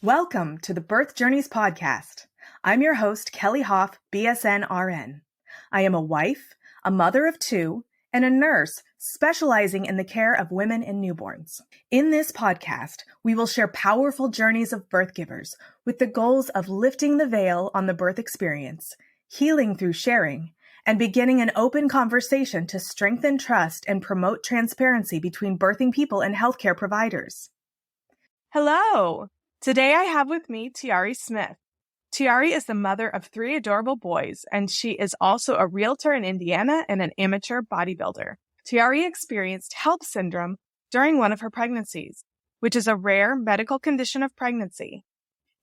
Welcome to the Birth Journeys podcast. I'm your host, Kelly Hof, BSN RN. I am a wife, a mother of two, and a nurse specializing in the care of women and newborns. In this podcast, we will share powerful journeys of birth givers with the goals of lifting the veil on the birth experience, healing through sharing, and beginning an open conversation to strengthen trust and promote transparency between birthing people and healthcare providers. Hello! Today I have with me Tiare Smith. Tiare is the mother of 3 adorable boys, and she is also a realtor in Indiana and an amateur bodybuilder. Tiare experienced HELLP syndrome during one of her pregnancies, which is a rare medical condition of pregnancy.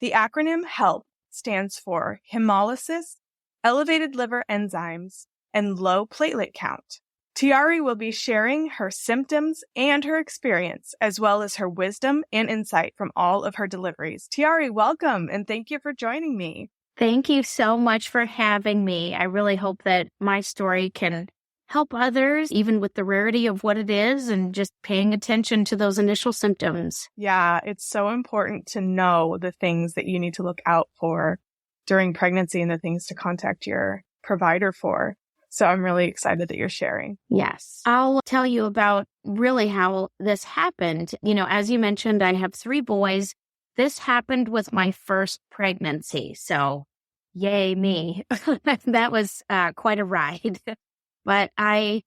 The acronym HELLP stands for hemolysis, elevated liver enzymes, and low platelet count. Tiare will be sharing her symptoms and her experience, as well as her wisdom and insight from all of her deliveries. Tiare, welcome, and thank you for joining me. Thank you so much for having me. I really hope that my story can help others, even with the rarity of what it is, and just paying attention to those initial symptoms. Yeah, it's so important to know the things that you need to look out for during pregnancy and the things to contact your provider for. So I'm really excited that you're sharing. Yes. I'll tell you about really how this happened. You know, as you mentioned, I have 3 boys. This happened with my first pregnancy. So yay me. That was quite a ride. But I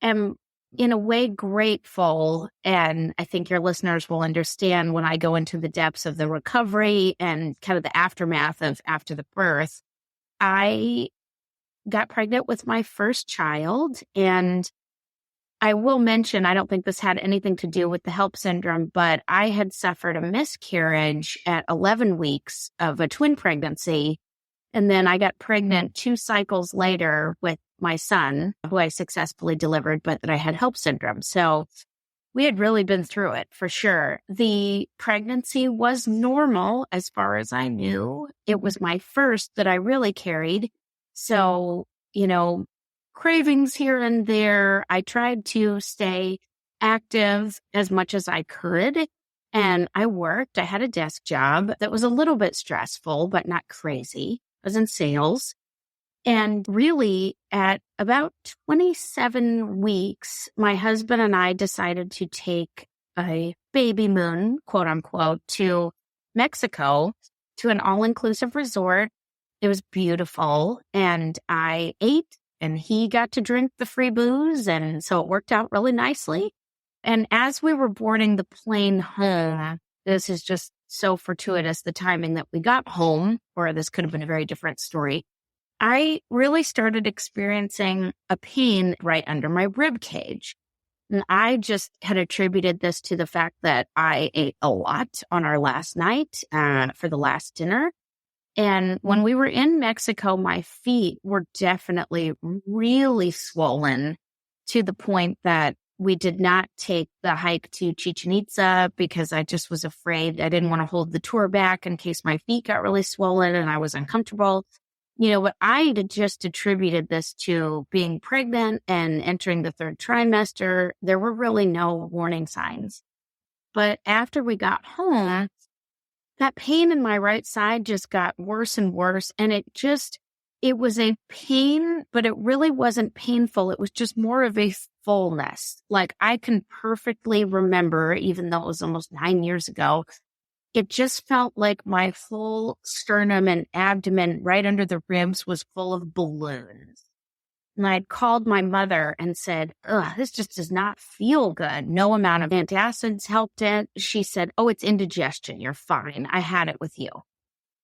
am in a way grateful, and I think your listeners will understand when I go into the depths of the recovery and kind of the aftermath of after the birth. I got pregnant with my first child, and I will mention, I don't think this had anything to do with the HELLP syndrome, but I had suffered a miscarriage at 11 weeks of a twin pregnancy, and then I got pregnant 2 cycles later with my son, who I successfully delivered, but that I had HELLP syndrome. So we had really been through it for sure. The pregnancy was normal as far as I knew. It was my first that I really carried. So, you know, cravings here and there. I tried to stay active as much as I could. And I worked. I had a desk job that was a little bit stressful, but not crazy. I was in sales. And really, at about 27 weeks, my husband and I decided to take a baby moon, quote unquote, to Mexico to an all-inclusive resort. It was beautiful, and I ate, and he got to drink the free booze, and so it worked out really nicely. And as we were boarding the plane home, this is just so fortuitous, the timing that we got home, or this could have been a very different story, I really started experiencing a pain right under my rib cage. And I just had attributed this to the fact that I ate a lot on our last night for the last dinner. And when we were in Mexico, my feet were definitely really swollen to the point that we did not take the hike to Chichen Itza because I just was afraid. I didn't want to hold the tour back in case my feet got really swollen and I was uncomfortable. You know, but I had just attributed this to being pregnant and entering the 3rd trimester. There were really no warning signs. But after we got home, that pain in my right side just got worse and worse. And it was a pain, but it really wasn't painful. It was just more of a fullness. Like I can perfectly remember, even though it was almost 9 years ago, it just felt like my full sternum and abdomen right under the ribs was full of balloons. And I had called my mother and said, this just does not feel good. No amount of antacids helped it. She said, it's indigestion. You're fine. I had it with you.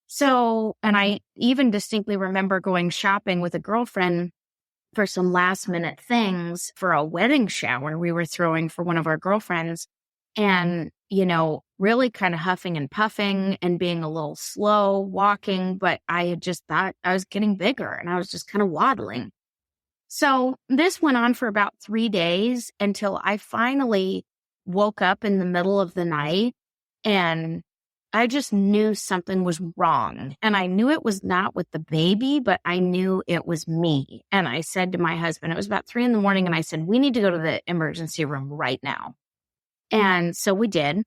So, and I even distinctly remember going shopping with a girlfriend for some last minute things for a wedding shower we were throwing for one of our girlfriends. And, you know, really kind of huffing and puffing and being a little slow walking. But I had just thought I was getting bigger and I was just kind of waddling. So this went on for about 3 days until I finally woke up in the middle of the night and I just knew something was wrong. And I knew it was not with the baby, but I knew it was me. And I said to my husband, it was about 3 a.m, and I said, we need to go to the emergency room right now. And so we did.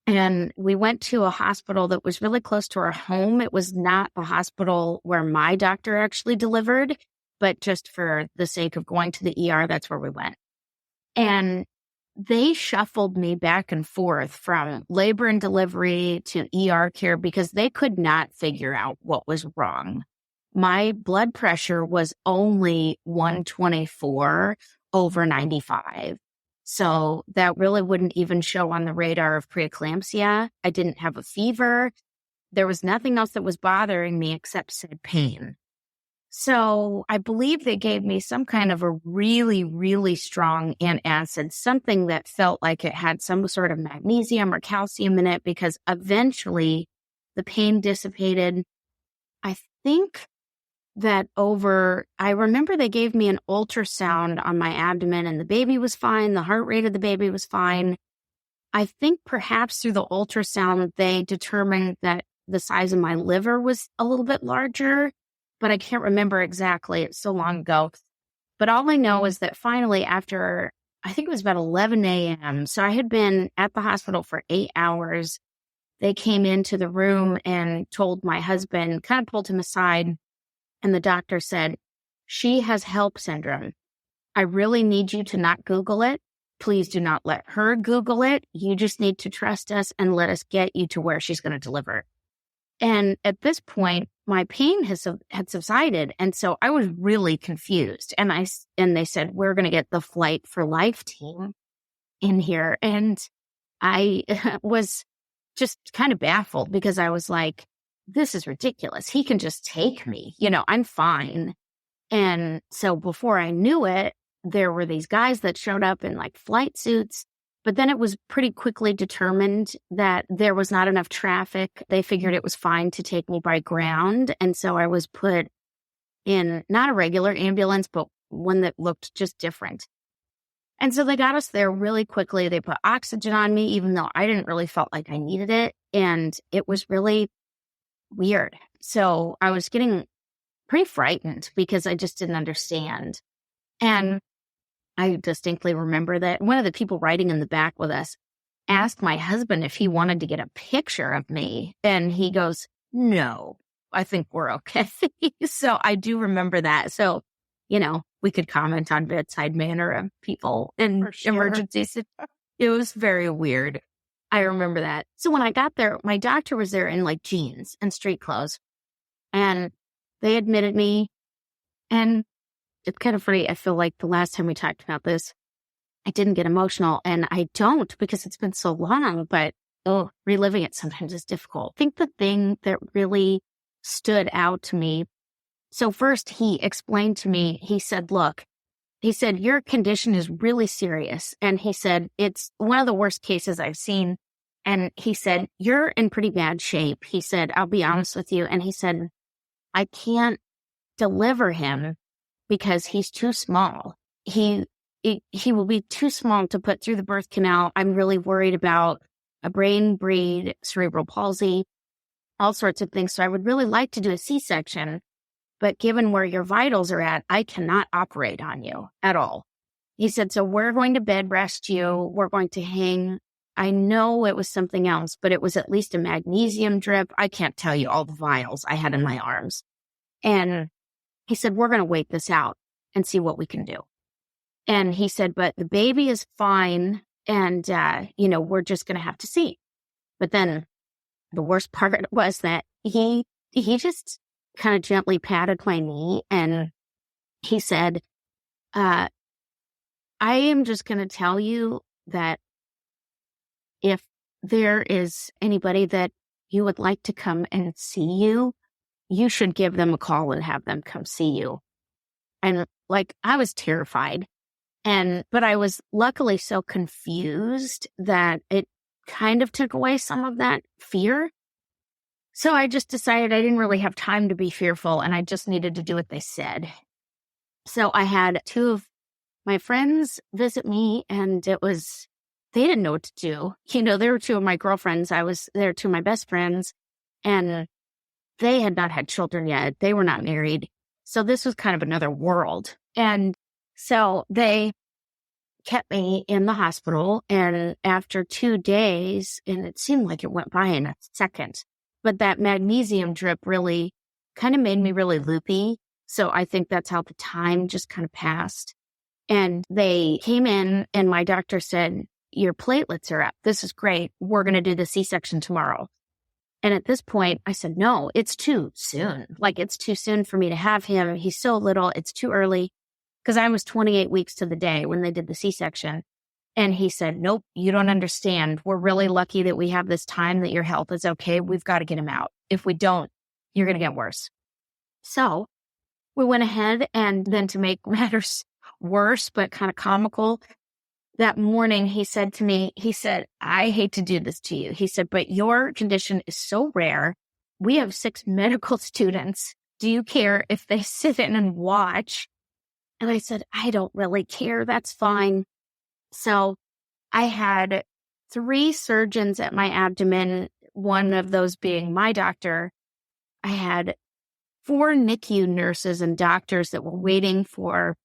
And we went to a hospital that was really close to our home. It was not the hospital where my doctor actually delivered, but just for the sake of going to the ER, that's where we went. And they shuffled me back and forth from labor and delivery to ER care because they could not figure out what was wrong. My blood pressure was only 124 over 95. So that really wouldn't even show on the radar of preeclampsia. I didn't have a fever. There was nothing else that was bothering me except said pain. So I believe they gave me some kind of a really, really strong antacid, something that felt like it had some sort of magnesium or calcium in it, because eventually the pain dissipated. I think that I remember they gave me an ultrasound on my abdomen and the baby was fine. The heart rate of the baby was fine. I think perhaps through the ultrasound, they determined that the size of my liver was a little bit larger, but I can't remember exactly. It's so long ago. But all I know is that finally after, I think it was about 11 a.m., so I had been at the hospital for 8 hours. They came into the room and told my husband, kind of pulled him aside, and the doctor said, "She has HELLP syndrome. I really need you to not Google it. Please do not let her Google it. You just need to trust us and let us get you to where she's going to deliver." And at this point, my pain had subsided. And so I was really confused. And they said, "We're going to get the Flight for Life team in here." And I was just kind of baffled because I was like, this is ridiculous. He can just take me. I'm fine. And so before I knew it, there were these guys that showed up in like flight suits. But then it was pretty quickly determined that there was not enough traffic. They figured it was fine to take me by ground. And so I was put in not a regular ambulance, but one that looked just different. And so they got us there really quickly. They put oxygen on me, even though I didn't really felt like I needed it. And it was really weird. So I was getting pretty frightened because I just didn't understand. And I distinctly remember that one of the people riding in the back with us asked my husband if he wanted to get a picture of me. And he goes, "No, I think we're okay." So I do remember that. So, we could comment on bedside manner of people in emergencies. It was very weird. I remember that. So when I got there, my doctor was there in like jeans and street clothes. And they admitted me. And it's kind of funny. I feel like the last time we talked about this, I didn't get emotional. And I don't because it's been so long. But reliving it sometimes is difficult. I think the thing that really stood out to me. So first he explained to me, he said, "Look," he said, "your condition is really serious." And he said, "It's one of the worst cases I've seen." And he said, "You're in pretty bad shape." He said, "I'll be honest with you." And he said, "I can't deliver him because he's too small. He will be too small to put through the birth canal. I'm really worried about a brain bleed, cerebral palsy, all sorts of things. So I would really like to do a C-section. But given where your vitals are at, I cannot operate on you at all." He said, "So we're going to bed rest you. We're going to hang." I know it was something else, but it was at least a magnesium drip. I can't tell you all the vials I had in my arms. And he said, "We're going to wait this out and see what we can do." And he said, "But the baby is fine. And, we're just going to have to see." But then the worst part was that he just kind of gently patted my knee and he said, "I am just going to tell you that if there is anybody that you would like to come and see you, you should give them a call and have them come see you." And I was terrified. But I was luckily so confused that it kind of took away some of that fear. So I just decided I didn't really have time to be fearful and I just needed to do what they said. So I had two of my friends visit me and they didn't know what to do. They were two of my girlfriends. I was there, two of my best friends, and they had not had children yet. They were not married. So this was kind of another world. And so they kept me in the hospital. And after 2 days, and it seemed like it went by in a second, but that magnesium drip really kind of made me really loopy. So I think that's how the time just kind of passed. And they came in and my doctor said, your platelets are up. This is great. We're going to do the C-section tomorrow. And at this point, I said, no, it's too soon. Like, it's too soon for me to have him. He's so little. It's too early. Because I was 28 weeks to the day when they did the C-section. And he said, nope, you don't understand. We're really lucky that we have this time, that your health is okay. We've got to get him out. If we don't, you're going to get worse. So we went ahead, and then to make matters worse, but kind of comical, that morning he said to me, he said, I hate to do this to you. He said, but your condition is so rare. We have 6 medical students. Do you care if they sit in and watch? And I said, I don't really care. That's fine. So I had 3 surgeons at my abdomen, one of those being my doctor. I had 4 NICU nurses and doctors that were waiting for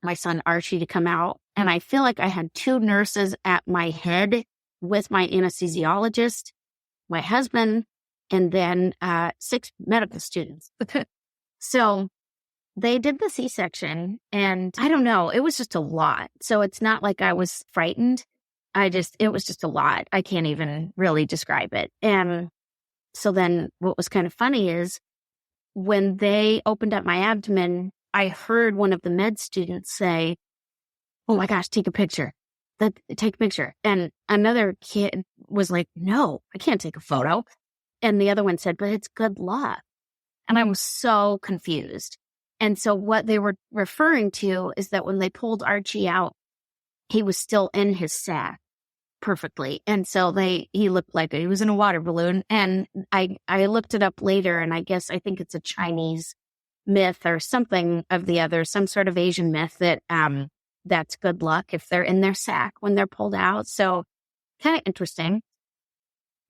my son Archie to come out. And I feel like I had 2 nurses at my head with my anesthesiologist, my husband, and then 6 medical students. So they did the C-section, and I don't know, it was just a lot. So it's not like I was frightened. It was just a lot. I can't even really describe it. And so then what was kind of funny is when they opened up my abdomen, I heard one of the med students say, oh my gosh, take a picture. Take a picture. And another kid was like, no, I can't take a photo. And the other one said, but it's good luck. And I was so confused. And so what they were referring to is that when they pulled Archie out, he was still in his sac perfectly. And so he looked like he was in a water balloon. And I looked it up later, and I think it's a Chinese myth or something of the other, some sort of Asian myth that that's good luck if they're in their sac when they're pulled out. So kind of interesting.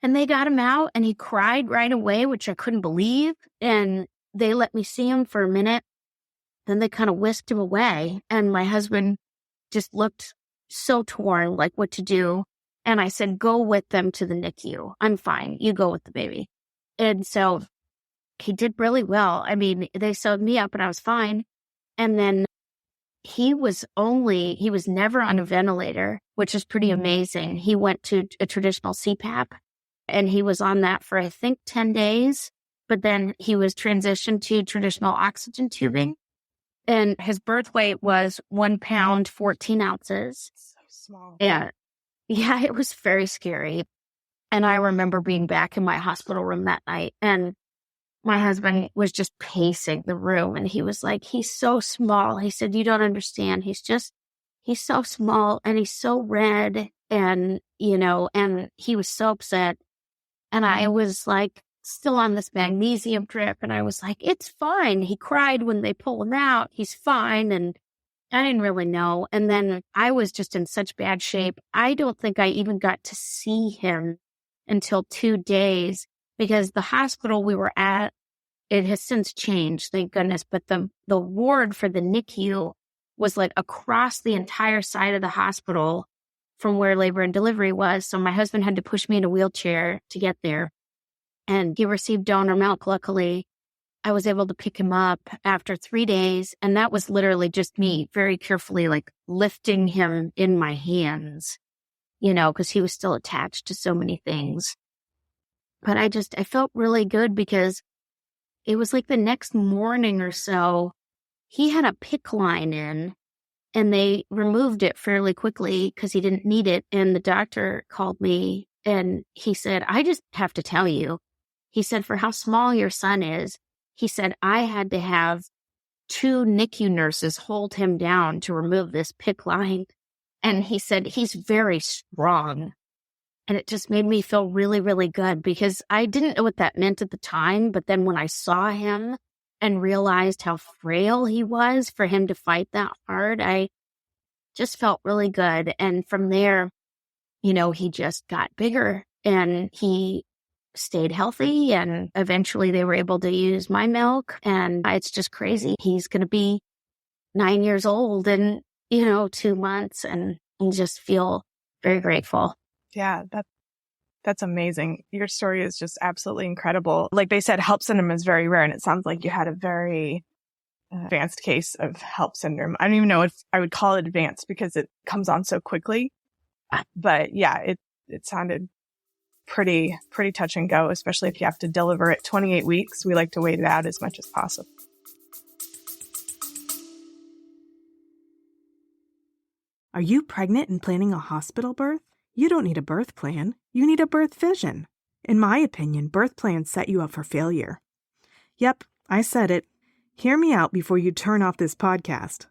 And they got him out, and he cried right away, which I couldn't believe. And they let me see him for a minute. Then they kind of whisked him away. And my husband just looked so torn, like what to do. And I said, go with them to the NICU. I'm fine. You go with the baby. And so he did really well. I mean, they sewed me up and I was fine. And then he was never on a ventilator, which is pretty amazing. He went to a traditional CPAP, and he was on that for, I think, 10 days. But then he was transitioned to traditional oxygen tubing. And his birth weight was 1 pound, 14 ounces. So small. Yeah, it was very scary. And I remember being back in my hospital room that night, and my husband was just pacing the room, and he was like, he's so small. He said, you don't understand. He's so small, and he's so red, and, and he was so upset. And I was like, still on this magnesium drip, and I was like, it's fine. He cried when they pulled him out. He's fine. And I didn't really know. And then I was just in such bad shape. I don't think I even got to see him until 2 days, because the hospital we were at, it has since changed, thank goodness. But the ward for the NICU was like across the entire side of the hospital from where labor and delivery was. So my husband had to push me in a wheelchair to get there. And he received donor milk. Luckily, I was able to pick him up after 3 days. And that was literally just me very carefully, like lifting him in my hands, because he was still attached to so many things. But I felt really good, because it was like the next morning or so, he had a PICC line in, and they removed it fairly quickly because he didn't need it. And the doctor called me, and he said, I just have to tell you, he said, for how small your son is, he said, I had to have 2 NICU nurses hold him down to remove this PICC line. And he said, he's very strong. And it just made me feel really, really good, because I didn't know what that meant at the time. But then when I saw him and realized how frail he was for him to fight that hard, I just felt really good. And from there, he just got bigger, and he stayed healthy, and eventually they were able to use my milk. And it's just crazy. He's going to be 9 years old, and 2 months and just feel very grateful. Yeah, that's amazing. Your story is just absolutely incredible. Like they said, HELLP syndrome is very rare, and it sounds like you had a very advanced case of HELLP syndrome. I don't even know if I would call it advanced because it comes on so quickly. But yeah, it sounded pretty touch and go, especially if you have to deliver at 28 weeks. We like to wait it out as much as possible. Are you pregnant and planning a hospital birth? You don't need a birth plan. You need a birth vision. In my opinion, birth plans set you up for failure. Yep, I said it. Hear me out before you turn off this podcast.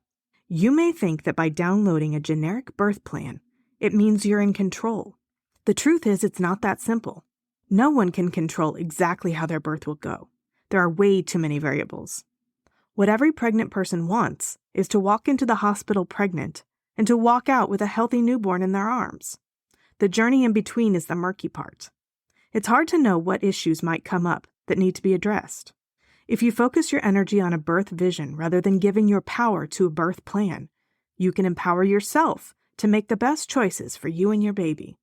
You may think that by downloading a generic birth plan, it means you're in control. The truth is, it's not that simple. No one can control exactly how their birth will go. There are way too many variables. What every pregnant person wants is to walk into the hospital pregnant and to walk out with a healthy newborn in their arms. The journey in between is the murky part. It's hard to know what issues might come up that need to be addressed. If you focus your energy on a birth vision rather than giving your power to a birth plan, you can empower yourself to make the best choices for you and your baby.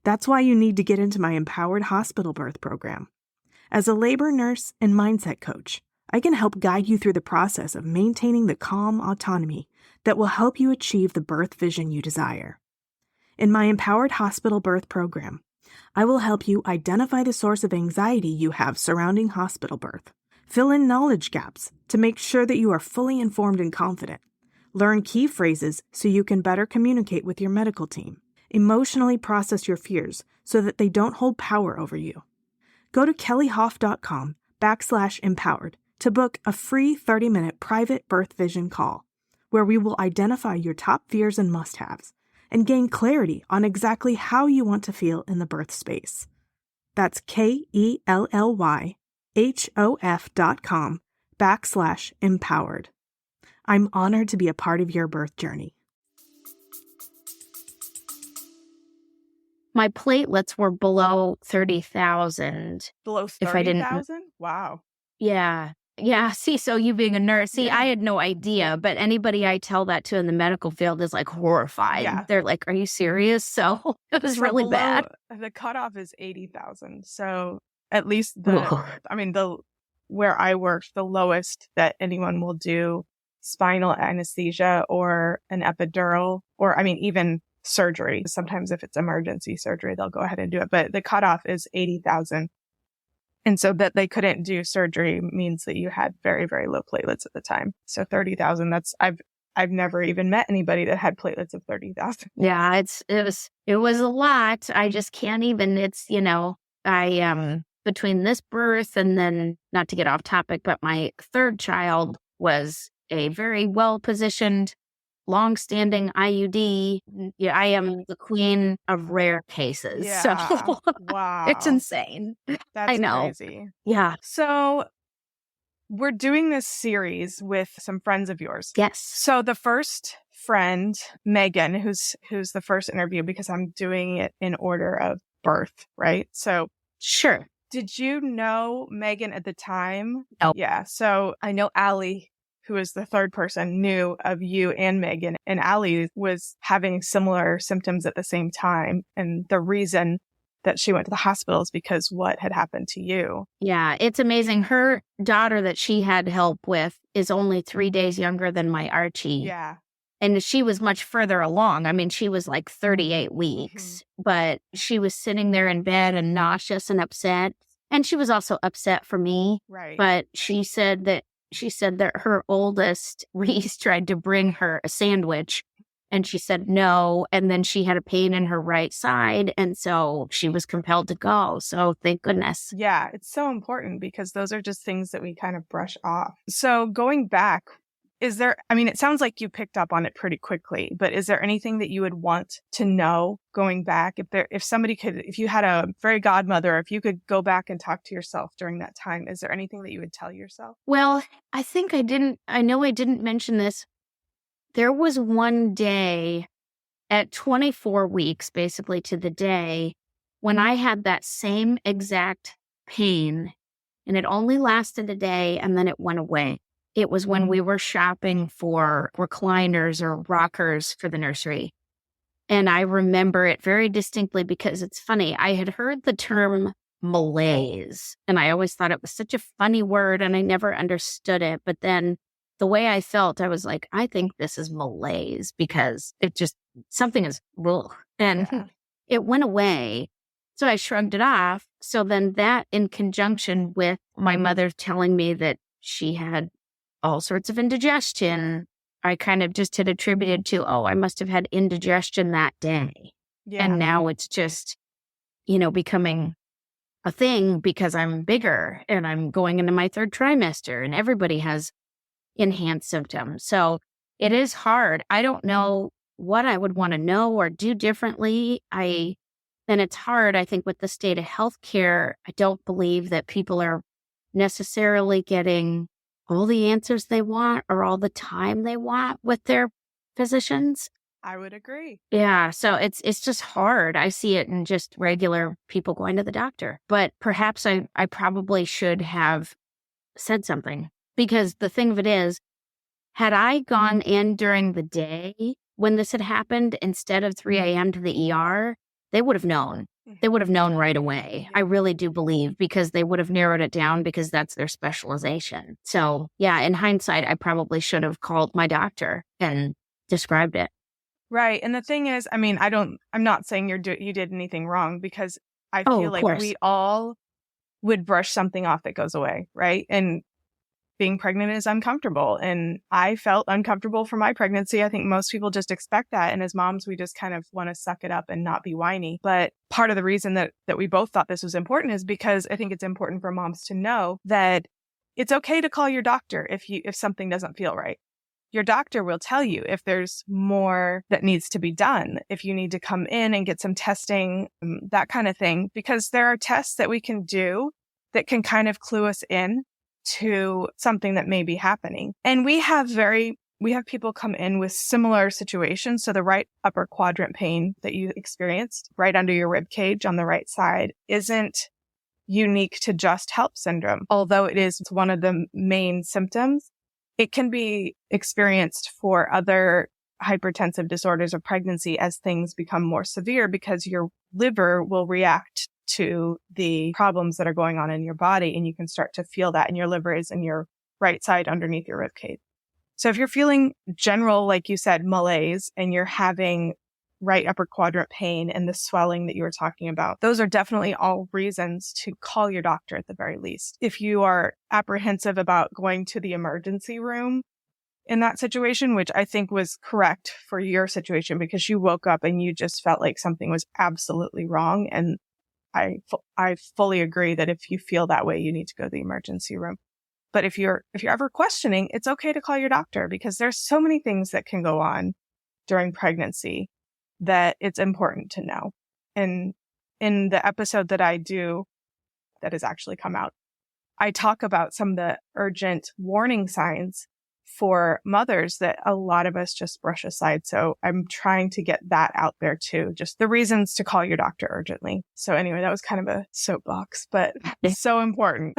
That's why you need to get into my Empowered Hospital Birth program. As a labor nurse and mindset coach, I can help guide you through the process of maintaining the calm autonomy that will help you achieve the birth vision you desire. In my Empowered Hospital Birth program, I will help you identify the source of anxiety you have surrounding hospital birth, fill in knowledge gaps to make sure that you are fully informed and confident, learn key phrases so you can better communicate with your medical team, emotionally process your fears so that they don't hold power over you. Go to kellyhof.com/empowered to book a free 30-minute private birth vision call, where we will identify your top fears and must-haves and gain clarity on exactly how you want to feel in the birth space. That's kellyhof.com/empowered. I'm honored to be a part of your birth journey. My platelets were below 30,000. Below If I didn't 30,000? Wow. Yeah. Yeah. See, so you being a nurse, I had no idea, but anybody I tell that to in the medical field is like horrified. Yeah. They're like, are you serious? So it was So really below, bad. The cutoff is 80,000. So at least Ugh. where I worked, the lowest that anyone will do spinal anesthesia or an epidural or even surgery. Sometimes if it's emergency surgery, they'll go ahead and do it. But the cutoff is 80,000. And so that they couldn't do surgery means that you had very, very low platelets at the time. So 30,000, I've never even met anybody that had platelets of 30,000. Yeah, it was a lot. I just can't even, I between this birth and then, not to get off topic, but my third child was a very well-positioned, long-standing IUD. Yeah, I am the queen of rare cases. Yeah. So Wow. it's insane. That's I know. crazy. Yeah. So we're doing this series with some friends of yours. Yes. So the first friend, Megan, who's the first interview, because I'm doing it in order of birth, right? So Sure. did you know Megan at the time? No. Yeah. So I know Allie, who is the third person, knew of you and Megan. And Allie was having similar symptoms at the same time. And the reason that she went to the hospital is because what had happened to you. Yeah, it's amazing. Her daughter that she had help with is only 3 days younger than my Archie. Yeah. And she was much further along. I mean, she was like 38 weeks, but she was sitting there in bed and nauseous and upset. And she was also upset for me. Right. But she said that her oldest, Reese, tried to bring her a sandwich and she said no. And then she had a pain in her right side. And so she was compelled to go. So thank goodness. Yeah, it's so important because those are just things that we kind of brush off. So going back, it sounds like you picked up on it pretty quickly, but is there anything that you would want to know going back? If you had a fairy godmother, if you could go back and talk to yourself during that time, is there anything that you would tell yourself? Well, I know I didn't mention this. There was one day at 24 weeks, basically to the day, when I had that same exact pain, and it only lasted a day and then it went away. it was when we were shopping for recliners or rockers for the nursery. And I remember it very distinctly because it's funny. I had heard the term malaise, and I always thought it was such a funny word, and I never understood it. But then the way I felt, I was like, I think this is malaise because it just, something is, ugh. And it went away. So I shrugged it off. So then that, in conjunction with my mother telling me that she had all sorts of indigestion, I kind of just had attributed to, I must have had indigestion that day. Yeah. And now it's just, becoming a thing because I'm bigger and I'm going into my third trimester and everybody has enhanced symptoms. So it is hard. I don't know what I would want to know or do differently. And it's hard, I think, with the state of healthcare. I don't believe that people are necessarily getting all the answers they want or all the time they want with their physicians. I would agree. Yeah. So it's just hard. I see it in just regular people going to the doctor. But perhaps I probably should have said something, because the thing of it is, had I gone in during the day when this had happened instead of 3 a.m. to the ER, they would have known. They would have known right away. I really do believe, because they would have narrowed it down because that's their specialization. So yeah, in hindsight, I probably should have called my doctor and described it. Right. And the thing is, I mean, I'm not saying you did anything wrong, because I feel like we all would brush something off that goes away. Right. And being pregnant is uncomfortable. And I felt uncomfortable for my pregnancy. I think most people just expect that. And as moms, we just kind of want to suck it up and not be whiny. But part of the reason that we both thought this was important is because I think it's important for moms to know that it's okay to call your doctor if something doesn't feel right. Your doctor will tell you if there's more that needs to be done, if you need to come in and get some testing, that kind of thing, because there are tests that we can do that can kind of clue us in to something that may be happening. And we have people come in with similar situations. So the right upper quadrant pain that you experienced right under your rib cage on the right side isn't unique to just HELLP syndrome. Although it is one of the main symptoms, it can be experienced for other hypertensive disorders of pregnancy as things become more severe, because your liver will react to the problems that are going on in your body. And you can start to feel that, and your liver is in your right side underneath your rib cage. So if you're feeling general, like you said, malaise, and you're having right upper quadrant pain and the swelling that you were talking about, those are definitely all reasons to call your doctor at the very least. If you are apprehensive about going to the emergency room in that situation, which I think was correct for your situation, because you woke up and you just felt like something was absolutely wrong. And I fully agree that if you feel that way, you need to go to the emergency room. But if you're ever questioning, it's okay to call your doctor, because there's so many things that can go on during pregnancy that it's important to know. And in the episode that I do, that has actually come out, I talk about some of the urgent warning signs for mothers that a lot of us just brush aside. So I'm trying to get that out there too, just the reasons to call your doctor urgently. So anyway, that was kind of a soapbox, but it's so important.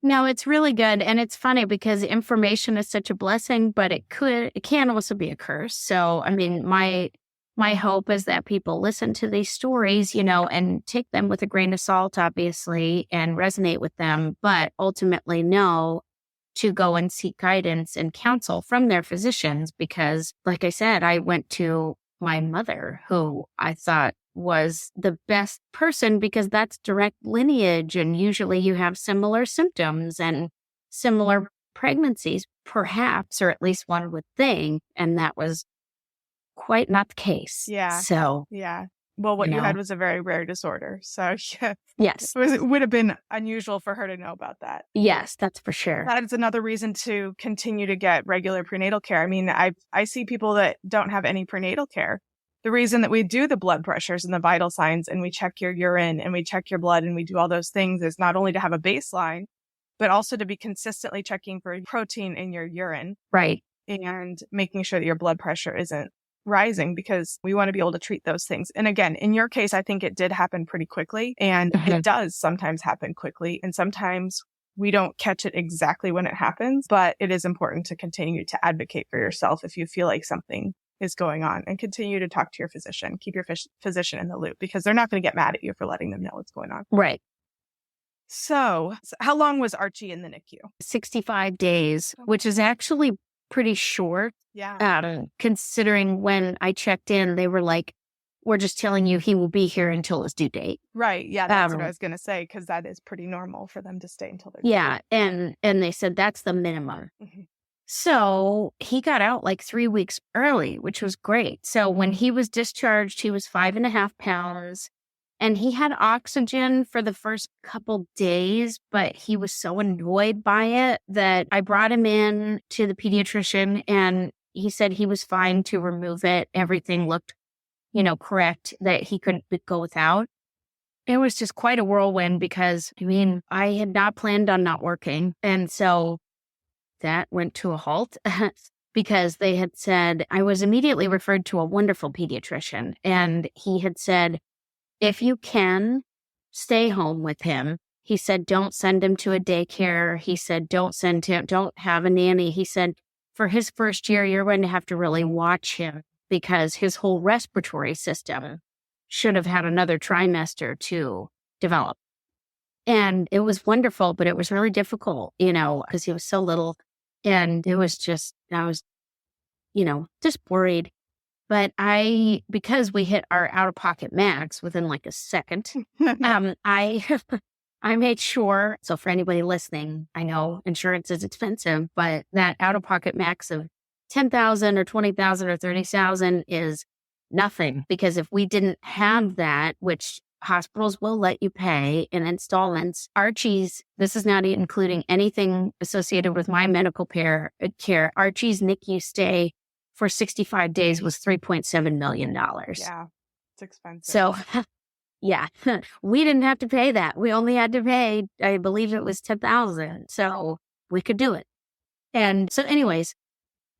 No, it's really good. And it's funny because information is such a blessing, but it can also be a curse. So, I mean, my hope is that people listen to these stories, and take them with a grain of salt, obviously, and resonate with them, but ultimately know to go and seek guidance and counsel from their physicians. Because, like I said, I went to my mother, who I thought was the best person because that's direct lineage. And usually you have similar symptoms and similar pregnancies, perhaps, or at least one would think. And that was quite not the case. Yeah. So, yeah. Well, what you had was a very rare disorder. So, yeah. Yes. It would have been unusual for her to know about that. Yes, that's for sure. That is another reason to continue to get regular prenatal care. I mean, I see people that don't have any prenatal care. The reason that we do the blood pressures and the vital signs, and we check your urine and we check your blood and we do all those things, is not only to have a baseline, but also to be consistently checking for protein in your urine. Right. And making sure that your blood pressure isn't rising, because we want to be able to treat those things. And again, in your case, I think it did happen pretty quickly, and it does sometimes happen quickly. And sometimes we don't catch it exactly when it happens, but it is important to continue to advocate for yourself if you feel like something is going on, and continue to talk to your physician. Keep your physician in the loop, because they're not going to get mad at you for letting them know what's going on. Right. So how long was Archie in the NICU? 65 days, which is actually pretty short. Yeah. Considering when I checked in, they were like, we're just telling you he will be here until his due date. Right. Yeah, that's what I was going to say, because that is pretty normal for them to stay until their Yeah. And they said that's the minimum. Mm-hmm. So he got out like 3 weeks early, which was great. So when he was discharged, he was 5.5 pounds. And he had oxygen for the first couple days, but he was so annoyed by it that I brought him in to the pediatrician, and he said he was fine to remove it. Everything looked, correct, that he couldn't go without. It was just quite a whirlwind because, I had not planned on not working. And so that went to a halt because they had said, I was immediately referred to a wonderful pediatrician, and he had said, if you can, stay home with him. He said, don't send him to a daycare. He said, don't have a nanny. He said, for his first year, you're going to have to really watch him because his whole respiratory system should have had another trimester to develop. And it was wonderful, but it was really difficult, because he was so little. And it was just, I was, just worried. But because we hit our out-of-pocket max within like a second, I made sure. So for anybody listening, I know insurance is expensive, but that out-of-pocket max of $10,000 or $20,000 or $30,000 is nothing. Because if we didn't have that, which hospitals will let you pay in installments, Archie's, this is not including anything associated with my medical care, Archie's NICU stay for 65 days was $3.7 million. Yeah, it's expensive. So, yeah, we didn't have to pay that. We only had to pay, I believe it was $10,000. So we could do it. And so anyways,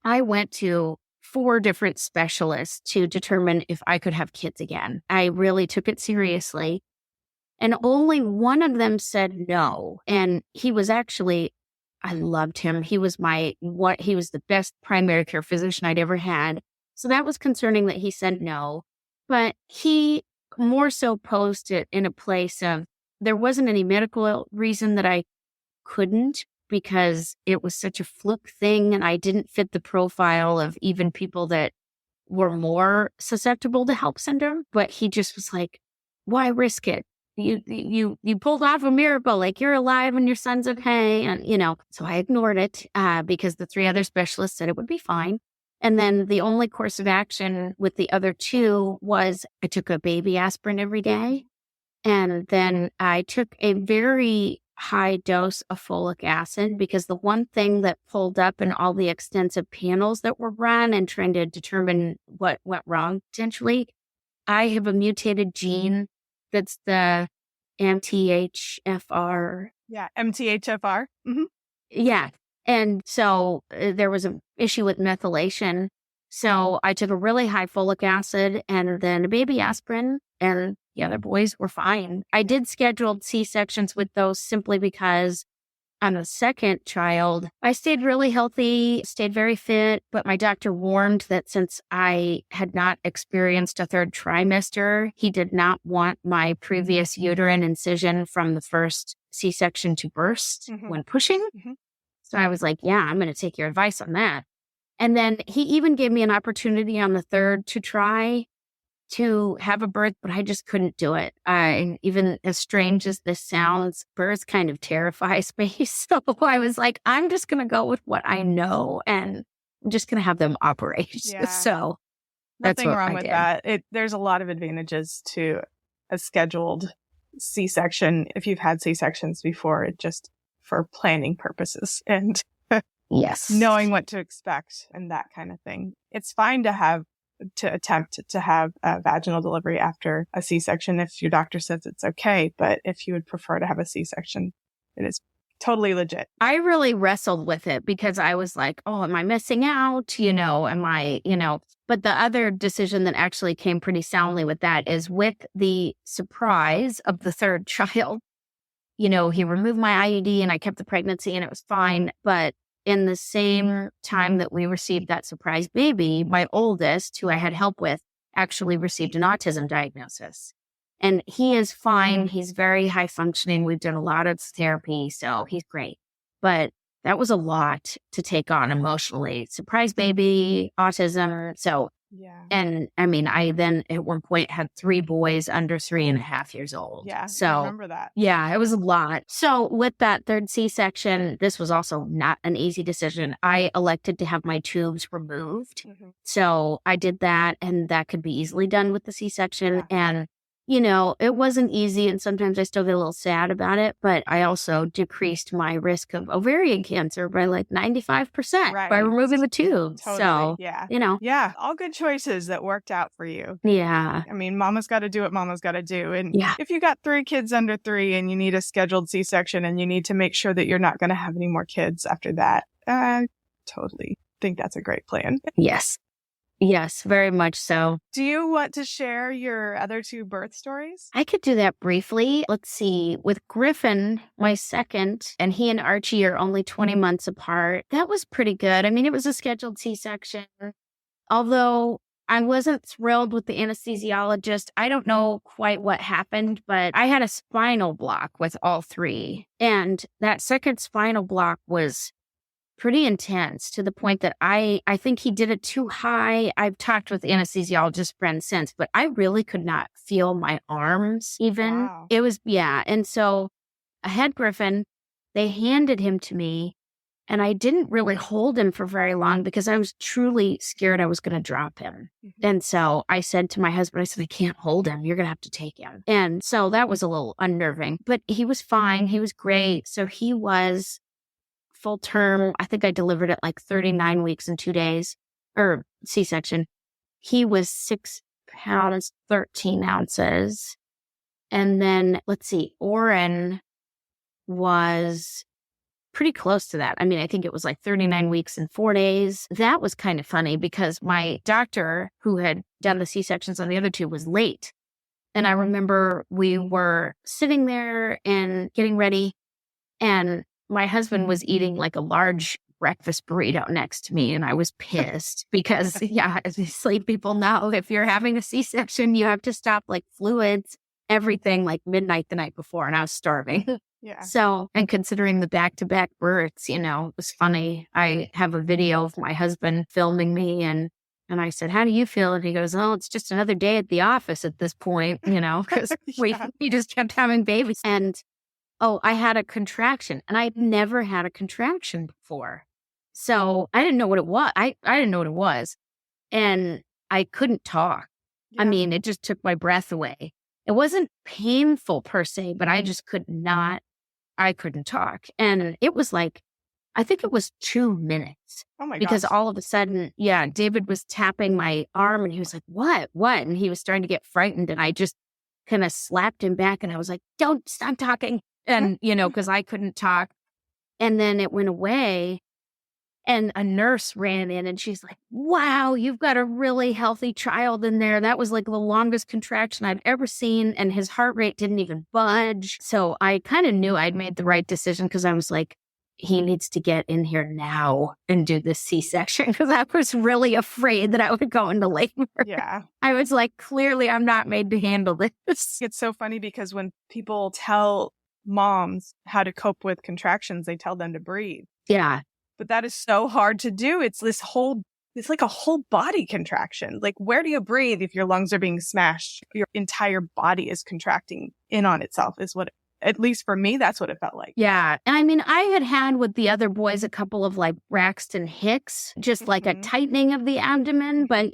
I went to 4 different specialists to determine if I could have kids again. I really took it seriously. And only one of them said no. And he was actually, I loved him. He was he was the best primary care physician I'd ever had. So that was concerning that he said no, but he more so posed it in a place of there wasn't any medical reason that I couldn't, because it was such a fluke thing and I didn't fit the profile of even people that were more susceptible to HELLP syndrome. But he just was like, why risk it? You pulled off a miracle, like you're alive and your son's okay. And, so I ignored it because the 3 other specialists said it would be fine. And then the only course of action with the other 2 was I took a baby aspirin every day. And then I took a very high dose of folic acid, because the one thing that pulled up in all the extensive panels that were run and trying to determine what went wrong potentially, I have a mutated gene that's the MTHFR. Yeah, MTHFR. Mm-hmm. Yeah. And so there was an issue with methylation. So I took a really high folic acid and then a baby aspirin, and the other boys were fine. I did scheduled C-sections with those simply because on the second child, I stayed really healthy, stayed very fit, but my doctor warned that since I had not experienced a 3rd trimester, he did not want my previous uterine incision from the first C-section to burst when pushing. Mm-hmm. So I was like, yeah, I'm going to take your advice on that. And then he even gave me an opportunity on the 3rd to try to have a birth, but I just couldn't do it. Even as strange as this sounds, birth kind of terrifies me. So I was like, I'm just going to go with what I know, and I'm just going to have them operate. Yeah. So nothing wrong with that. There's a lot of advantages to a scheduled C-section if you've had C-sections before, just for planning purposes and yes, knowing what to expect and that kind of thing. It's fine to attempt to have a vaginal delivery after a C-section if your doctor says it's okay. But if you would prefer to have a C-section, it is totally legit. I really wrestled with it because I was like, oh, am I missing out? Am I, but the other decision that actually came pretty soundly with that is with the surprise of the 3rd child, he removed my IUD and I kept the pregnancy and it was fine. But in the same time that we received that surprise baby, my oldest, who I had help with, actually received an autism diagnosis. And he is fine. He's very high functioning. We've done a lot of therapy, so he's great. But that was a lot to take on emotionally. Surprise baby, autism. So, Yeah. and I mean, I then at one point had 3 boys under 3.5 years old. Yeah. So I remember that. yeah, it was a lot. So with that third C-section, this was also not an easy decision. I elected to have my tubes removed. Mm-hmm. So I did that, and that could be easily done with the C-section. Yeah. And it wasn't easy, and sometimes I still get a little sad about it, but I also decreased my risk of ovarian cancer by like 95% by Right. removing the tubes. Totally. So, Yeah. yeah, All good choices that worked out for you. yeah, I mean, mama's got to do what mama's got to do. And yeah, if you got 3 kids under 3 and you need a scheduled C-section and you need to make sure that you're not going to have any more kids after that, I totally think that's a great plan. yes, very much so. Do you want to share your other 2 birth stories? I could do that briefly. Let's see. With Griffin, my second, and he and Archie are only 20 months apart. That was pretty good. I mean, it was a scheduled C-section. Although I wasn't thrilled with the anesthesiologist. I don't know quite what happened, but I had a spinal block with all 3. And that second spinal block was pretty intense to the point that I think he did it too high. I've talked with anesthesiologist friends since, but I really could not feel my arms even. Wow. It was, yeah. And so I had Griffin, they handed him to me, and I didn't really hold him for very long because I was truly scared I was going to drop him. Mm-hmm. And so I said to my husband, I said, I can't hold him. You're going to have to take him. And so that was a little unnerving, but he was fine. He was great. So he was full term. I think I delivered at like 39 weeks and 2 days, or C-section. He was 6 pounds, 13 ounces. And then let's see, Oren was pretty close to that. I mean, I think it was like 39 weeks and 4 days. That was kind of funny because my doctor who had done the C-sections on the other 2 was late. And I remember we were sitting there and getting ready, and my husband was eating like a large breakfast burrito next to me, and I was pissed because, yeah, as sleep people know, if you're having a C-section, you have to stop like fluids, everything like midnight the night before, and I was starving. Yeah. So, and considering the back-to-back births, it was funny. I have a video of my husband filming me, and I said, how do you feel? And he goes, oh, it's just another day at the office at this point, because Yeah. we just kept having babies. And oh, I had a contraction, and I'd never had a contraction before. So I didn't know what it was. I didn't know what it was. And I couldn't talk. I Yeah. mean, it just took my breath away. It wasn't painful per se, but I just I couldn't talk. And it was like, I think it was 2 minutes. Oh my Because gosh. all of a sudden, yeah, David was tapping my arm, and he was like, what? And he was starting to get frightened, and I just kind of slapped him back, and I was like, don't stop talking. And, because I couldn't talk. And then it went away, and a nurse ran in, and she's like, wow, you've got a really healthy child in there. That was like the longest contraction I've ever seen. And his heart rate didn't even budge. So I kind of knew I'd made the right decision, because I was like, he needs to get in here now and do this C-section, because I was really afraid that I would go into labor. Yeah. I was like, clearly I'm not made to handle this. It's so funny because when people tell moms how to cope with contractions, they tell them to breathe. Yeah. But that is so hard to do. It's like a whole body contraction. Like, where do you breathe if your lungs are being smashed? Your entire body is contracting in on itself, is what, at least for me, that's what it felt like. Yeah. And I mean, I had with the other boys a couple of like Braxton Hicks, just like a Mhm. tightening of the abdomen, but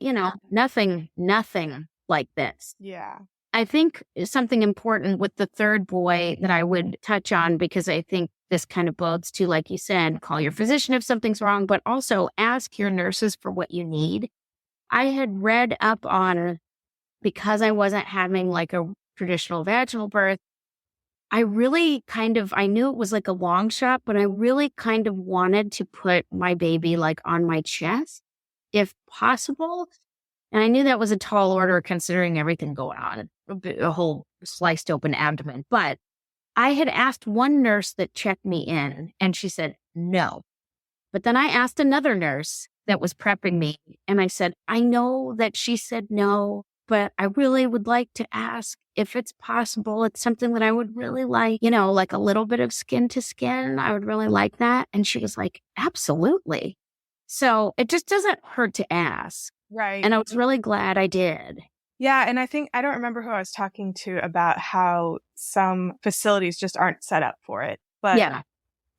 nothing like this. Yeah. I think something important with the third boy that I would touch on, because I think this kind of bodes to, like you said, call your physician if something's wrong, but also ask your nurses for what you need. I had read up on, because I wasn't having like a traditional vaginal birth, I really I knew it was like a long shot, but I really kind of wanted to put my baby like on my chest, if possible. And I knew that was a tall order considering everything going on, a whole sliced open abdomen. But I had asked one nurse that checked me in, and she said no. But then I asked another nurse that was prepping me, and I said, I know that she said no, but I really would like to ask if it's possible. It's something that I would really like, like a little bit of skin to skin. I would really like that. And she was like, absolutely. So it just doesn't hurt to ask. Right. And I was really glad I did. Yeah. And I don't remember who I was talking to about how some facilities just aren't set up for it. But yeah,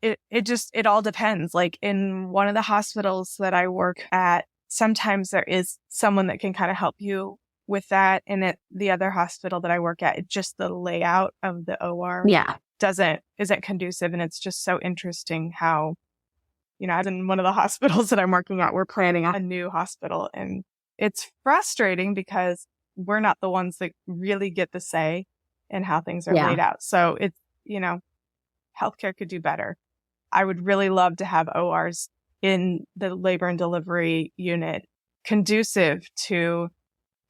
it all depends. Like in one of the hospitals that I work at, sometimes there is someone that can kind of help you with that. And at the other hospital that I work at, just the layout of the OR isn't conducive. And it's just so interesting how, as in one of the hospitals that I'm working at, we're planning a new hospital, and it's frustrating because we're not the ones that really get the say in how things are laid out. So it's, healthcare could do better. I would really love to have ORs in the labor and delivery unit conducive to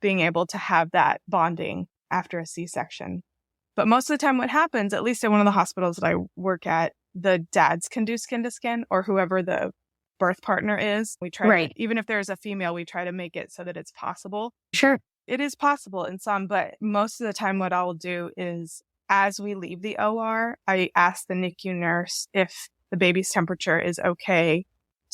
being able to have that bonding after a C-section. But most of the time what happens, at least in one of the hospitals that I work at, the dads can do skin to skin, or whoever the birth partner is. We try to, even if there's a female, we try to make it so that it's possible. Sure. It is possible in some, but most of the time what I'll do is as we leave the OR, I ask the NICU nurse if the baby's temperature is okay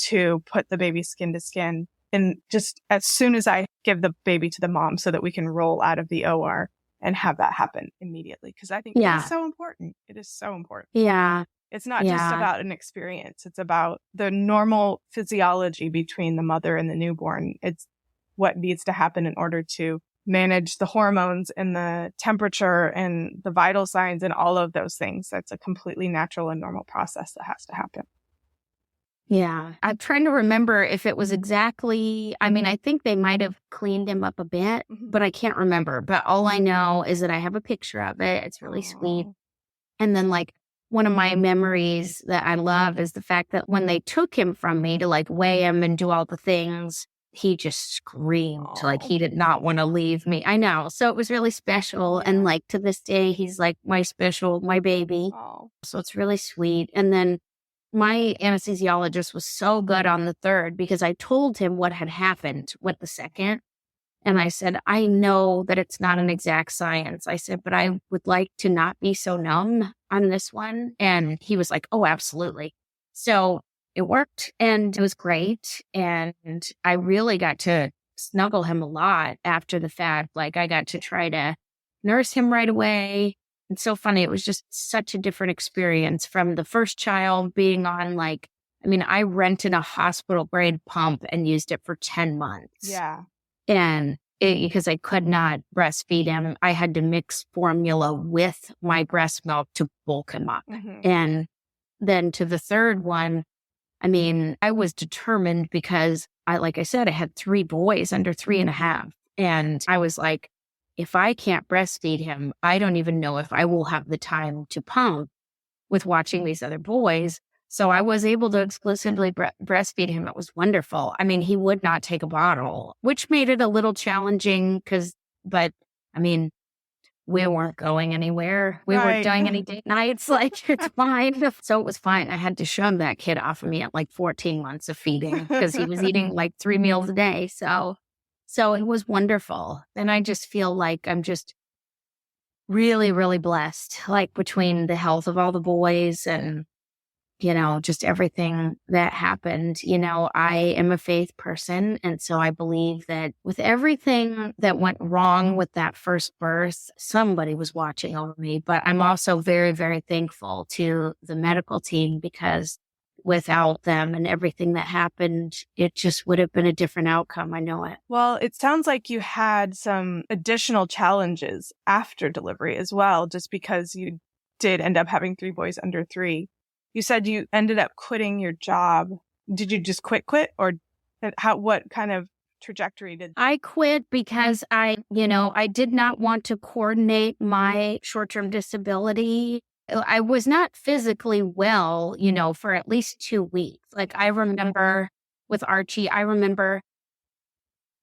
to put the baby skin to skin. And just as soon as I give the baby to the mom so that we can roll out of the OR and have that happen immediately. Because I think it's so important. It is so important. Yeah. It's not just about an experience. It's about the normal physiology between the mother and the newborn. It's what needs to happen in order to manage the hormones and the temperature and the vital signs and all of those things. That's a completely natural and normal process that has to happen. Yeah. I'm trying to remember if it was exactly, I think they might have cleaned him up a bit, but I can't remember. But all I know is that I have a picture of it. It's really sweet. And then one of my memories that I love is the fact that when they took him from me to weigh him and do all the things, he just screamed he did not want to leave me. I know. So it was really special. Yeah. And to this day, he's my baby. So it's really sweet. And then my anesthesiologist was so good on the third because I told him what had happened with the second. And I said, I know that it's not an exact science. I said, but I would like to not be so numb on this one. And he was like, oh, absolutely. So it worked and it was great. And I really got to snuggle him a lot after the fact. I got to try to nurse him right away. It's so funny. It was just such a different experience from the first child being on I rented a hospital grade pump and used it for 10 months. Yeah. And because I could not breastfeed him, I had to mix formula with my breast milk to bulk him up. Mm-hmm. And then to the third one, I was determined because like I said, I had 3 boys under 3.5. And I was like, if I can't breastfeed him, I don't even know if I will have the time to pump with watching these other boys. So I was able to exclusively breastfeed him. It was wonderful. He would not take a bottle, which made it a little challenging but we weren't going anywhere. We weren't doing any date nights. It's fine. So it was fine. I had to shove that kid off of me at 14 months of feeding because he was eating 3 meals a day. So it was wonderful. And I just feel like I'm just really, really blessed, between the health of all the boys and, just everything that happened. I am a faith person. And so I believe that with everything that went wrong with that first birth, somebody was watching over me. But I'm also very, very thankful to the medical team because without them and everything that happened, it just would have been a different outcome. I know it. Well, it sounds like you had some additional challenges after delivery as well, just because you did end up having 3 boys under 3. You said you ended up quitting your job. Did you just quit or what kind of trajectory did? I quit because I did not want to coordinate my short-term disability. I was not physically well, for at least 2 weeks. I remember with Archie,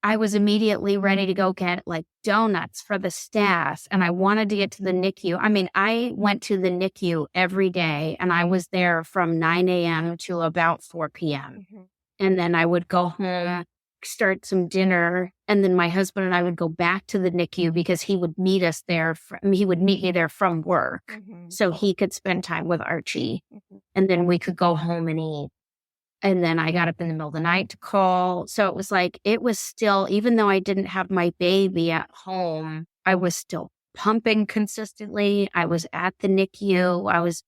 I was immediately ready to go get like donuts for the staff, and I wanted to get to the NICU. I mean, I went to the NICU every day, and I was there from 9 a.m. to about 4 p.m. Mm-hmm. And then I would go home, start some dinner, and then my husband and I would go back to the NICU because he would meet us there. He would meet me there from work, Mm-hmm. so he could spend time with Archie, Mm-hmm. and then we could go home and eat. And then I got up in the middle of the night to call. So it was like, it was still, even though I didn't have my baby at home, I was still pumping consistently. I was at the NICU. I was,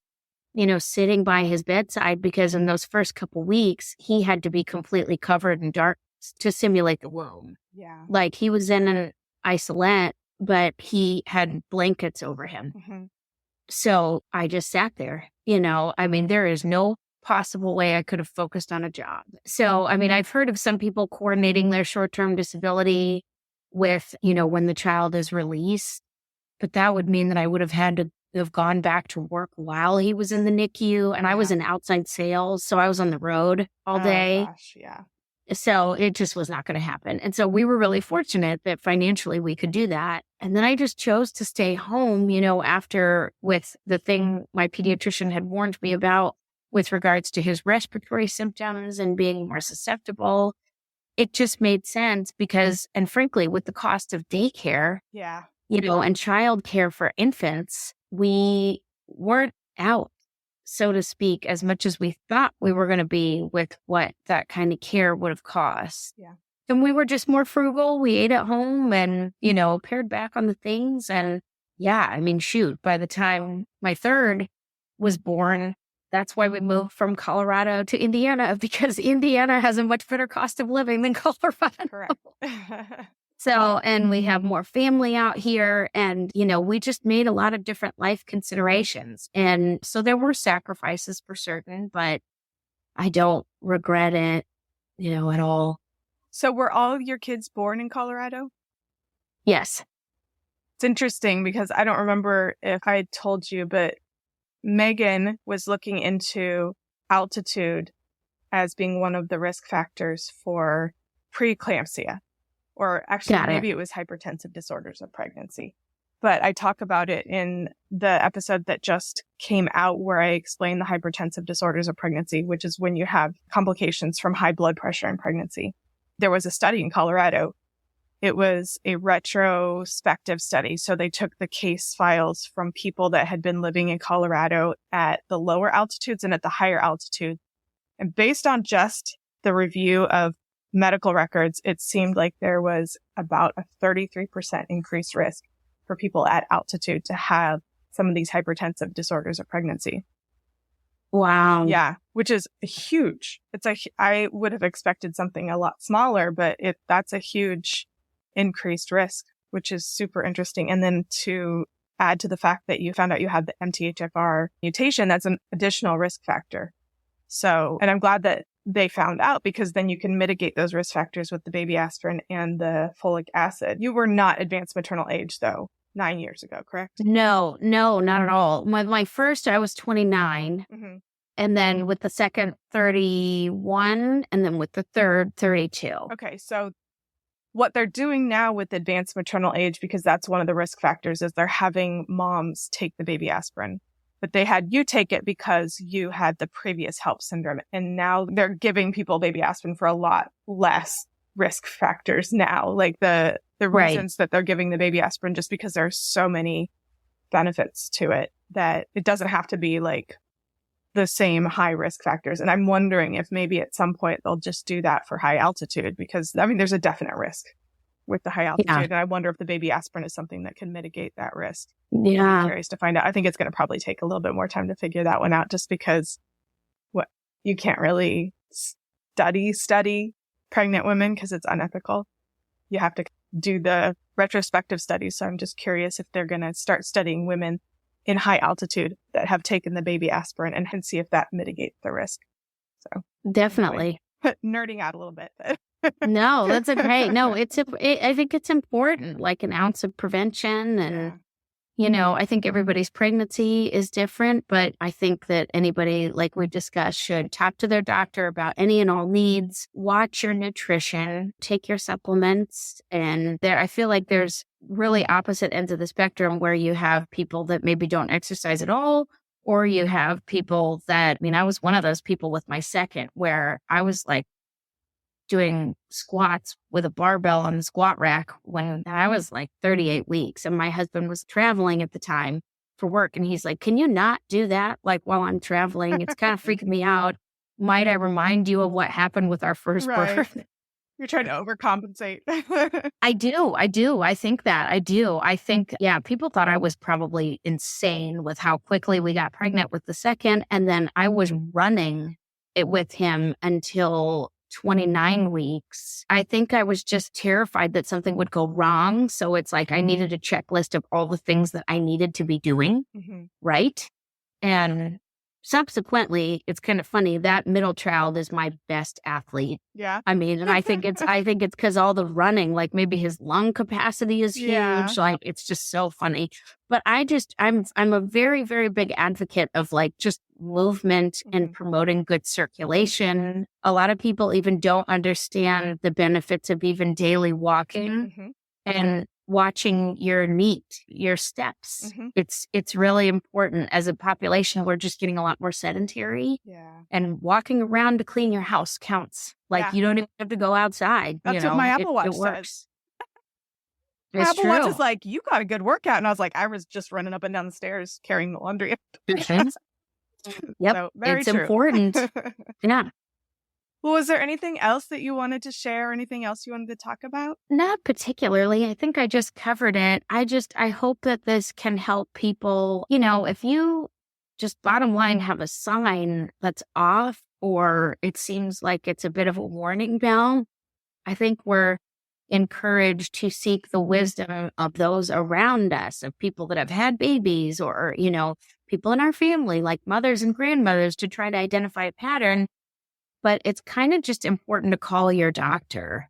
sitting by his bedside because in those first couple weeks, he had to be completely covered in dark to simulate the womb. Yeah. Like he was in an isolette, but he had blankets over him. Mm-hmm. So I just sat there, I mean, there is no possible way I could have focused on a job. So, I mean, I've heard of some people coordinating their short-term disability with, when the child is released, but that would mean that I would have had to have gone back to work while he was in the NICU, and I was in outside sales, so I was on the road all day. Oh, gosh, yeah. So it just was not going to happen. And so we were really fortunate that financially we could do that. And then I just chose to stay home, after with the thing my pediatrician had warned me about with regards to his respiratory symptoms and being more susceptible. It just made sense because, and frankly, with the cost of daycare, Yeah. and childcare for infants, we weren't out, so to speak, as much as we thought we were going to be with what that kind of care would have cost. Yeah. And we were just more frugal. We ate at home and, pared back on the things. And yeah, I mean, shoot, by the time my third was born, that's why we moved from Colorado to Indiana, because Indiana has a much better cost of living than Colorado. Correct. So, and we have more family out here, and, we just made a lot of different life considerations. And so there were sacrifices for certain, but I don't regret it, at all. So were all of your kids born in Colorado? Yes. It's interesting because I don't remember if I told you, but Megan was looking into altitude as being one of the risk factors for preeclampsia, or actually maybe it was hypertensive disorders of pregnancy. But I talk about it in the episode that just came out where I explain the hypertensive disorders of pregnancy, which is when you have complications from high blood pressure in pregnancy. There was a study in Colorado. It was a retrospective study. So they took the case files from people that had been living in Colorado at the lower altitudes and at the higher altitude. And based on just the review of medical records, it seemed like there was about a 33% increased risk for people at altitude to have some of these hypertensive disorders of pregnancy. Wow. Yeah, which is huge. I would have expected something a lot smaller, but that's a huge increased risk, which is super interesting. And then to add to the fact that you found out you had the MTHFR mutation, that's an additional risk factor. So, and I'm glad that they found out, because then you can mitigate those risk factors with the baby aspirin and the folic acid. You were not advanced maternal age though, 9 years ago, correct? No, not at all. My first, I was 29. Mm-hmm. And then with the second, 31. And then with the third, 32. Okay. So what they're doing now with advanced maternal age, because that's one of the risk factors, is they're having moms take the baby aspirin. But they had you take it because you had the previous HELLP syndrome. And now they're giving people baby aspirin for a lot less risk factors now. Like the reasons that they're giving the baby aspirin, just because there's so many benefits to it that it doesn't have to be like the same high risk factors. And I'm wondering if maybe at some point they'll just do that for high altitude, because I mean, there's a definite risk with the high altitude. Yeah. And I wonder if the baby aspirin is something that can mitigate that risk. Yeah. I'm curious to find out. I think it's going to probably take a little bit more time to figure that one out, just because you can't really study pregnant women because it's unethical. You have to do the retrospective studies. So I'm just curious if they're going to start studying women in high altitude that have taken the baby aspirin and see if that mitigates the risk. So definitely nerding out a little bit. No, that's okay. No, I think it's important, like an ounce of prevention, and I think everybody's pregnancy is different, but I think that anybody, like we discussed, should talk to their doctor about any and all needs, watch your nutrition, take your supplements. And I feel like there's really opposite ends of the spectrum where you have people that maybe don't exercise at all, or you have people that, I was one of those people with my second where I was like doing squats with a barbell on the squat rack when I was like 38 weeks. And my husband was traveling at the time for work. And he's like, can you not do that? Like while I'm traveling, it's kind of freaking me out. Might I remind you of what happened with our first birth? You're trying to overcompensate. I do. I think that. I do. I think, people thought I was probably insane with how quickly we got pregnant with the second. And then I was running it with him until 29 weeks. I think I was just terrified that something would go wrong. So it's like I needed a checklist of all the things that I needed to be doing. Right. And subsequently, it's kind of funny, that middle child is my best athlete. Yeah. And I think it's because all the running, like maybe his lung capacity is huge. Like it's just so funny. But I'm a very, very big advocate of like just movement and promoting good circulation. A lot of people even don't understand the benefits of even daily walking and watching your steps. It's really important. As a population, we're just getting a lot more sedentary. And walking around to clean your house counts. Like you don't even have to go outside. That's what my Apple Watch says. My Apple Watch is like, you got a good workout. And I was like, I was just running up and down the stairs carrying the laundry. Yep. So, it's true. important. Yeah. Well, was there anything else that you wanted to share? Anything else you wanted to talk about? Not particularly. I think I just covered it. I hope that this can help people. If you just bottom line have a sign that's off, or it seems like it's a bit of a warning bell, I think we're encouraged to seek the wisdom of those around us, of people that have had babies, or, people in our family, like mothers and grandmothers, to try to identify a pattern. But it's kind of just important to call your doctor.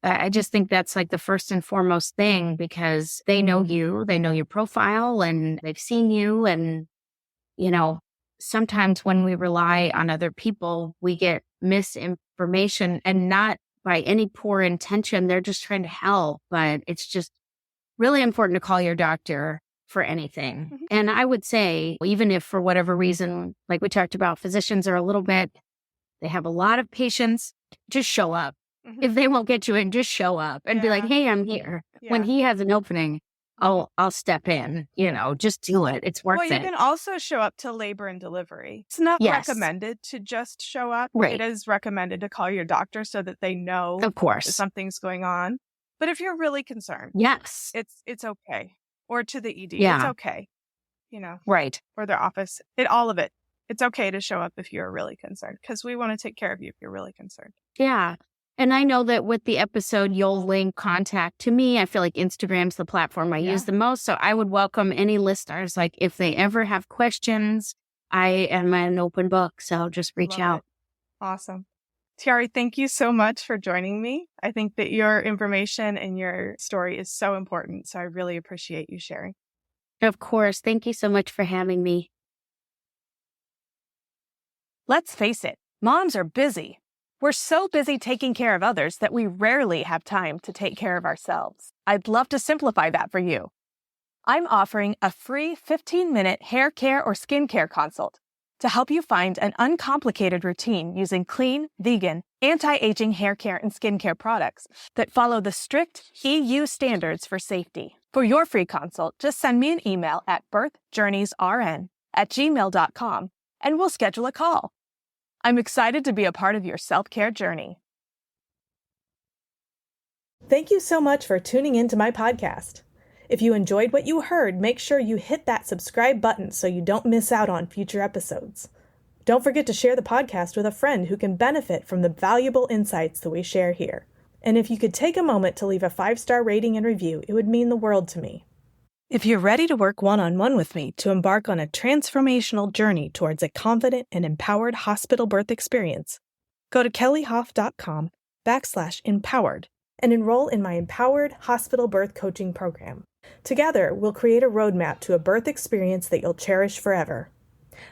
I just think that's like the first and foremost thing, because they know your profile, and they've seen you. And, sometimes when we rely on other people, we get misinformation, and not by any poor intention. They're just trying to help. But it's just really important to call your doctor for anything. And I would say, even if for whatever reason, like we talked about, physicians are they have a lot of patience, just show up. If they won't get you in, just show up and be like, hey, I'm here. When he has an opening, I'll step in, just do it. It's worth it. Well, you can also show up to labor and delivery. It's not recommended to just show up. Right. It is recommended to call your doctor so that they know of course something's going on. But if you're really concerned, it's okay. Or to the ED, it's okay. Right. Or their office, all of it. It's okay to show up if you're really concerned, because we want to take care of you if you're really concerned. Yeah. And I know that with the episode, you'll link contact to me. I feel like Instagram's the platform I use the most. So I would welcome any listeners. Like if they ever have questions, I am an open book. So just reach out. Awesome. Tiare, thank you so much for joining me. I think that your information and your story is so important. So I really appreciate you sharing. Of course. Thank you so much for having me. Let's face it, moms are busy. We're so busy taking care of others that we rarely have time to take care of ourselves. I'd love to simplify that for you. I'm offering a free 15-minute hair care or skincare consult to help you find an uncomplicated routine using clean, vegan, anti-aging hair care and skincare products that follow the strict EU standards for safety. For your free consult, just send me an email at birthjourneysrn@gmail.com and we'll schedule a call. I'm excited to be a part of your self-care journey. Thank you so much for tuning into my podcast. If you enjoyed what you heard, make sure you hit that subscribe button so you don't miss out on future episodes. Don't forget to share the podcast with a friend who can benefit from the valuable insights that we share here. And if you could take a moment to leave a 5-star rating and review, it would mean the world to me. If you're ready to work one-on-one with me to embark on a transformational journey towards a confident and empowered hospital birth experience, go to kellyhof.com/empowered and enroll in my Empowered Hospital Birth Coaching Program. Together, we'll create a roadmap to a birth experience that you'll cherish forever.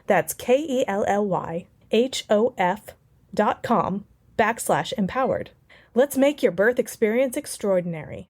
That's KELLYHOF.com/empowered. Let's make your birth experience extraordinary.